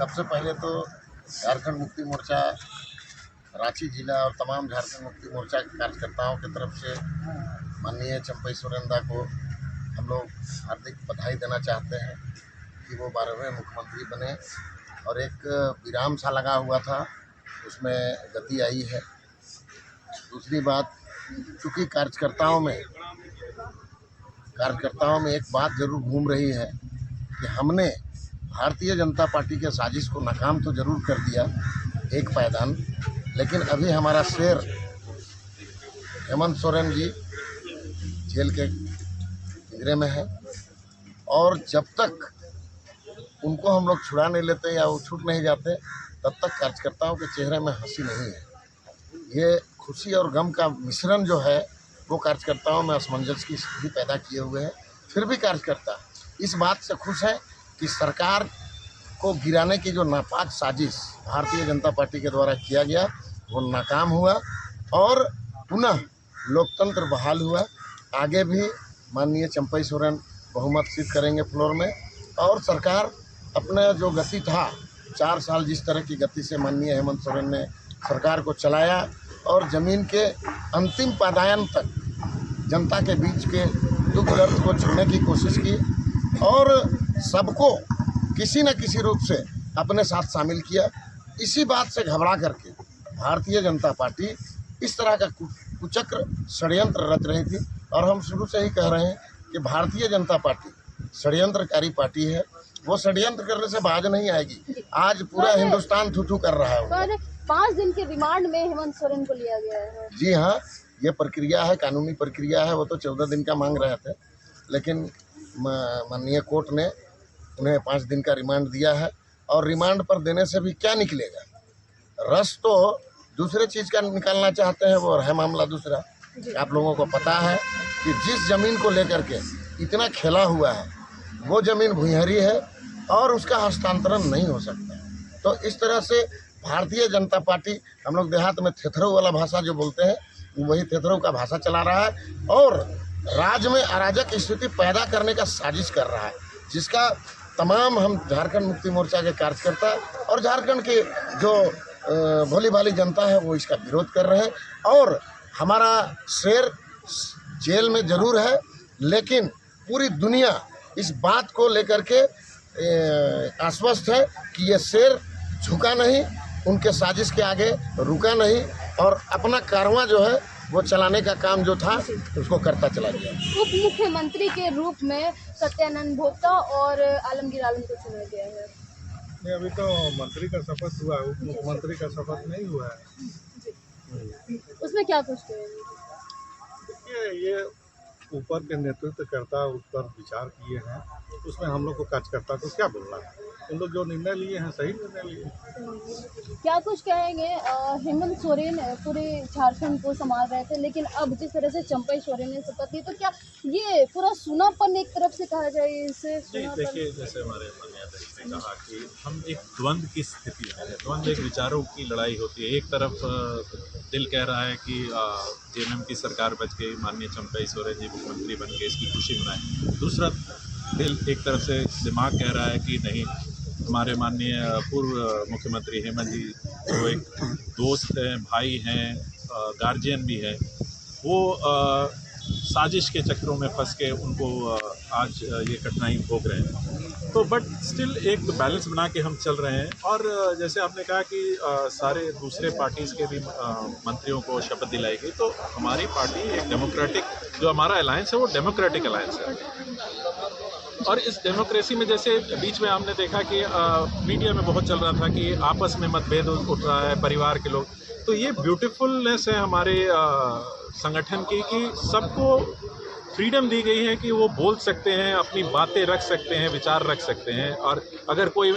सबसे पहले तो झारखंड मुक्ति मोर्चा रांची जिला और तमाम झारखंड मुक्ति मोर्चा के कार्यकर्ताओं की तरफ से माननीय चंपई सोरेन दा को हम लोग हार्दिक बधाई देना चाहते हैं कि वो 12वें मुख्यमंत्री बने और एक विराम सा लगा हुआ था उसमें गति आई है। दूसरी बात, चूँकि कार्यकर्ताओं में एक बात जरूर घूम रही है कि हमने भारतीय जनता पार्टी के साजिश को नाकाम तो जरूर कर दिया एक पायदान, लेकिन अभी हमारा शेर हेमंत सोरेन जी जेल के पिंजरे में है और जब तक उनको हम लोग छुड़ा नहीं लेते या वो छूट नहीं जाते तब तक कार्यकर्ताओं के चेहरे में हंसी नहीं है। ये खुशी और गम का मिश्रण जो है वो कार्यकर्ताओं में असमंजस की स्थिति पैदा किए हुए है। फिर भी कार्यकर्ता इस बात से खुश हैं कि सरकार को गिराने की जो नापाक साजिश भारतीय जनता पार्टी के द्वारा किया गया वो नाकाम हुआ और पुनः लोकतंत्र बहाल हुआ। आगे भी माननीय चंपई सोरेन बहुमत सिद्ध करेंगे फ्लोर में और सरकार अपना जो गति था 4 साल जिस तरह की गति से माननीय हेमंत सोरेन ने सरकार को चलाया और ज़मीन के अंतिम पादान तक जनता के बीच के दुख दर्द को छूने की कोशिश की और सबको किसी न किसी रूप से अपने साथ शामिल किया। इसी बात से घबरा करके भारतीय जनता पार्टी इस तरह का कुचक्र षड्यंत्र रच रही थी और हम शुरू से ही कह रहे हैं कि भारतीय जनता पार्टी षड्यंत्रकारी पार्टी है, वो षड्यंत्र करने से बाज नहीं आएगी। आज पूरा हिंदुस्तान थू-थू कर रहा है। 5 दिन के रिमांड में हेमंत सोरेन को लिया गया है। जी हाँ, ये प्रक्रिया है, कानूनी प्रक्रिया है। वो तो 14 दिन का मांग रहे थे, लेकिन माननीय कोर्ट ने उन्हें 5 दिन का रिमांड दिया है और रिमांड पर देने से भी क्या निकलेगा। रस तो दूसरे चीज़ का निकालना चाहते हैं, वो है मामला दूसरा। आप लोगों को पता है कि जिस ज़मीन को लेकर के इतना खेला हुआ है वो ज़मीन भुइहरी है और उसका हस्तांतरण नहीं हो सकता। तो इस तरह से भारतीय जनता पार्टी, हम लोग देहात में थेथरों वाला भाषा जो बोलते हैं वही थेथरों का भाषा चला रहा है और राज्य में अराजक स्थिति पैदा करने का साजिश कर रहा है, जिसका तमाम हम झारखंड मुक्ति मोर्चा के कार्यकर्ता और झारखंड के जो भोली भाली जनता है वो इसका विरोध कर रहे हैं। और हमारा शेर जेल में ज़रूर है, लेकिन पूरी दुनिया इस बात को लेकर के आश्वस्त है कि ये शेर झुका नहीं, उनके साजिश के आगे रुका नहीं और अपना कारवां जो है वो चलाने का काम जो था उसको करता चला गया। उप मुख्यमंत्री के रूप में सत्यानंद भोक्ता और आलमगीर आलम को चुना गया है। नहीं, अभी तो मंत्री का शपथ हुआ है, उप मुख्यमंत्री का शपथ नहीं हुआ है। उसमें क्या कुछ कहेंगे? देखिए, ये ऊपर के नेतृत्वकर्ता उस पर विचार किए हैं, उसमें हम लोग को कार्यकर्ता को क्या बोलना है। उन लोग जो निर्णय लिए हैं सही निर्णय लिए। क्या कुछ कहेंगे? हेमंत सोरेन पूरे झारखंड को संभाल रहे थे, लेकिन अब जिस तरह से चंपई सोरेन ने शपथ ली, तो क्या ये पूरा सूनापन एक तरफ से कहा जाए इसे? देखिए, जैसे हमारे माननीय अध्यक्ष ने कहा कि हम एक द्वंद्व की स्थिति में है। द्वंद्व एक विचारों की लड़ाई होती है। एक तरफ दिल कह रहा है कि जेएमएम की सरकार बच गई, माननीय चंपई सोरेन जी मुख्यमंत्री बन गए, इसकी खुशी मनाएं। दूसरा दिल एक तरफ से दिमाग कह रहा है कि नहीं, हमारे माननीय पूर्व मुख्यमंत्री हेमंत जी जो एक दोस्त हैं, भाई हैं, गार्जियन भी है, वो साजिश के चक्रों में फंस के उनको आज ये कठिनाई भोग रहे हैं। तो बट स्टिल एक बैलेंस बना के हम चल रहे हैं। और जैसे आपने कहा कि सारे दूसरे पार्टीज़ के भी मंत्रियों को शपथ दिलाई गई, तो हमारी पार्टी एक डेमोक्रेटिक, जो हमारा अलायंस है वो डेमोक्रेटिक अलायंस है। और इस डेमोक्रेसी में जैसे बीच में हमने देखा कि मीडिया में बहुत चल रहा था कि आपस में मतभेद उठ रहा है, परिवार के लोग, तो ये ब्यूटीफुलनेस है हमारे संगठन की कि सबको फ्रीडम दी गई है कि वो बोल सकते हैं, अपनी बातें रख सकते हैं, विचार रख सकते हैं। और अगर कोई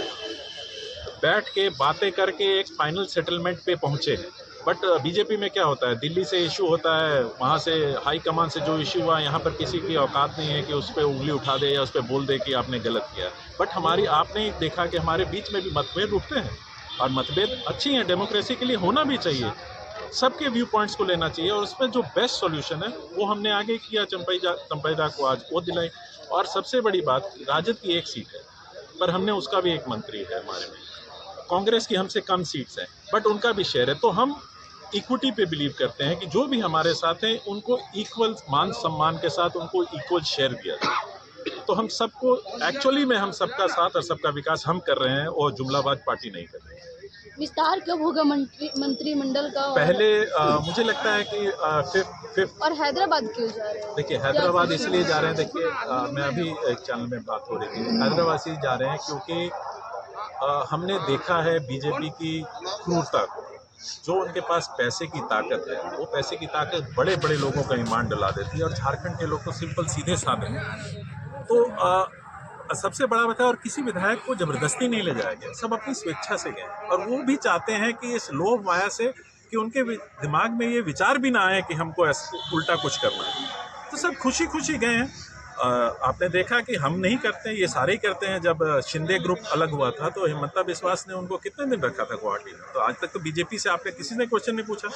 बैठ के बातें करके एक फाइनल सेटलमेंट पे पहुँचे हैं। बट बीजेपी में क्या होता है, दिल्ली से इशू होता है, वहाँ से हाई कमान से जो इशू हुआ, यहाँ पर किसी की औकात नहीं है कि उस पर उंगली उठा दे या उस पर बोल दे कि आपने गलत किया। बट आपने ही देखा कि हमारे बीच में भी मतभेद उठते हैं और मतभेद अच्छी हैं, डेमोक्रेसी के लिए होना भी चाहिए, सबके व्यू पॉइंट्स को लेना चाहिए और उसमें जो बेस्ट सॉल्यूशन है वो हमने आगे किया। चंपई दा को आज वो दिलाई। और सबसे बड़ी बात, राजद की एक सीट है पर हमने उसका भी एक मंत्री है हमारे में, कांग्रेस की हमसे कम सीट्स हैं, बट उनका भी शेयर है। तो हम इक्विटी पे बिलीव करते हैं कि जो भी हमारे साथ हैं उनको इक्वल मान सम्मान के साथ उनको इक्वल शेयर दिया जाए। तो हम सबको एक्चुअली में हम सबका साथ और सबका विकास हम कर रहे हैं और जुमलाबाज पार्टी नहीं कर रही है। विस्तार कब होगा मंत्रिमंडल का? पहले मुझे लगता है कि फिफ्थ। और हैदराबाद क्यों जा रहे हैं? देखिए हैदराबाद इसलिए जा रहे हैं, देखिए मैं अभी एक चैनल में बात हो रही थी, हैदराबाद से जा रहे हैं क्योंकि हमने देखा है बीजेपी की क्रूरता को। जो उनके पास पैसे की ताकत है, वो पैसे की ताकत बड़े बड़े लोगों का ईमान डला देती है और झारखंड के लोग तो सिंपल सीधे साधे हैं। तो सबसे बड़ा बात है, और किसी विधायक को जबरदस्ती नहीं ले जाया गया, सब अपनी स्वेच्छा से गए और वो भी चाहते हैं कि इस लोभ माया से कि उनके दिमाग में ये विचार भी ना आए कि हमको उल्टा कुछ करना है, तो सब खुशी खुशी गए हैं। आपने देखा कि हम नहीं करते हैं, ये सारे ही करते हैं। जब शिंदे ग्रुप अलग हुआ था तो हिमंता बिस्वास ने उनको कितने दिन रखा था गुवाहाटी में, तो आज तक तो बीजेपी से आपने किसी ने क्वेश्चन नहीं पूछा।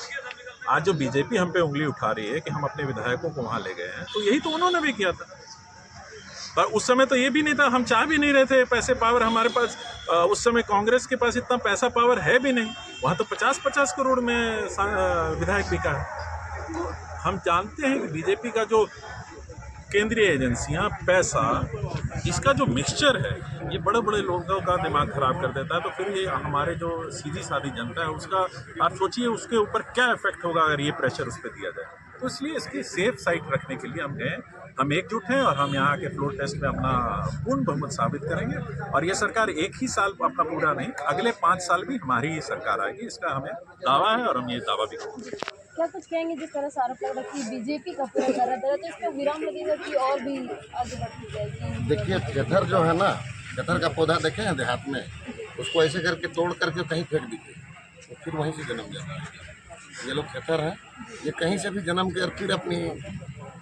आज जो बीजेपी हम पे उंगली उठा रही है कि हम अपने विधायकों को वहाँ ले गए हैं, तो यही तो उन्होंने भी किया था। पर उस समय तो ये भी नहीं था, हम चाह भी नहीं रहे थे, पैसे पावर हमारे पास उस समय कांग्रेस के पास इतना पैसा पावर है भी नहीं। वहाँ तो 50-50 करोड़ में विधायक बिका है। हम जानते हैं कि बीजेपी का जो केंद्रीय एजेंसियां, पैसा, इसका जो मिक्सचर है, ये बड़े बड़े लोगों का दिमाग खराब कर देता है। तो फिर ये हमारे जो सीधी सादी जनता है उसका आप सोचिए उसके ऊपर क्या इफेक्ट होगा अगर ये प्रेशर उस पर दिया जाए। तो इसलिए इसकी सेफ साइड रखने के लिए हम गए, हम एकजुट हैं और हम यहाँ के फ्लोर टेस्ट में अपना पूर्ण बहुमत साबित करेंगे। और ये सरकार एक ही साल अपना पूरा नहीं, अगले 5 साल भी हमारी ही सरकार आएगी, इसका हमें दावा है और हम ये दावा भी करेंगे। क्या कुछ कहेंगे जिस तरह से आरोप लग रहा है कि बीजेपी का पूरा दरा तो इसमें विराम लगेगा कि और भी आगे बढ़ती जाएगी? देखिए चेथर जो है ना, चेथर का पौधा देखे हैं देहात में, उसको ऐसे करके तोड़ करके कहीं फेंक दीजिए तो फिर वहीं से जन्म जाता है। ये लोग चेथर हैं, ये कहीं से भी जन्म के फिर अपनी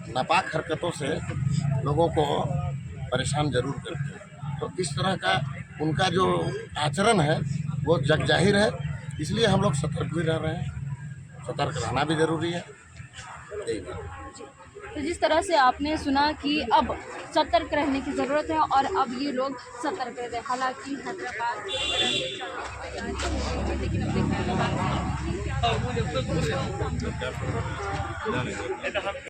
नापाक हरकतों से लोगों को परेशान जरूर करते हैं। तो इस तरह का उनका जो आचरण है वो जग जाहिर है, इसलिए हम लोग सतर्क भी रह रहे हैं, सतर्क रहना भी जरूरी है। यही बात। तो जिस तरह से आपने सुना कि अब सतर्क रहने की ज़रूरत है और अब ये लोग सतर्क रहते हैं। हालांकि हैदराबाद लेकिन अब देखिए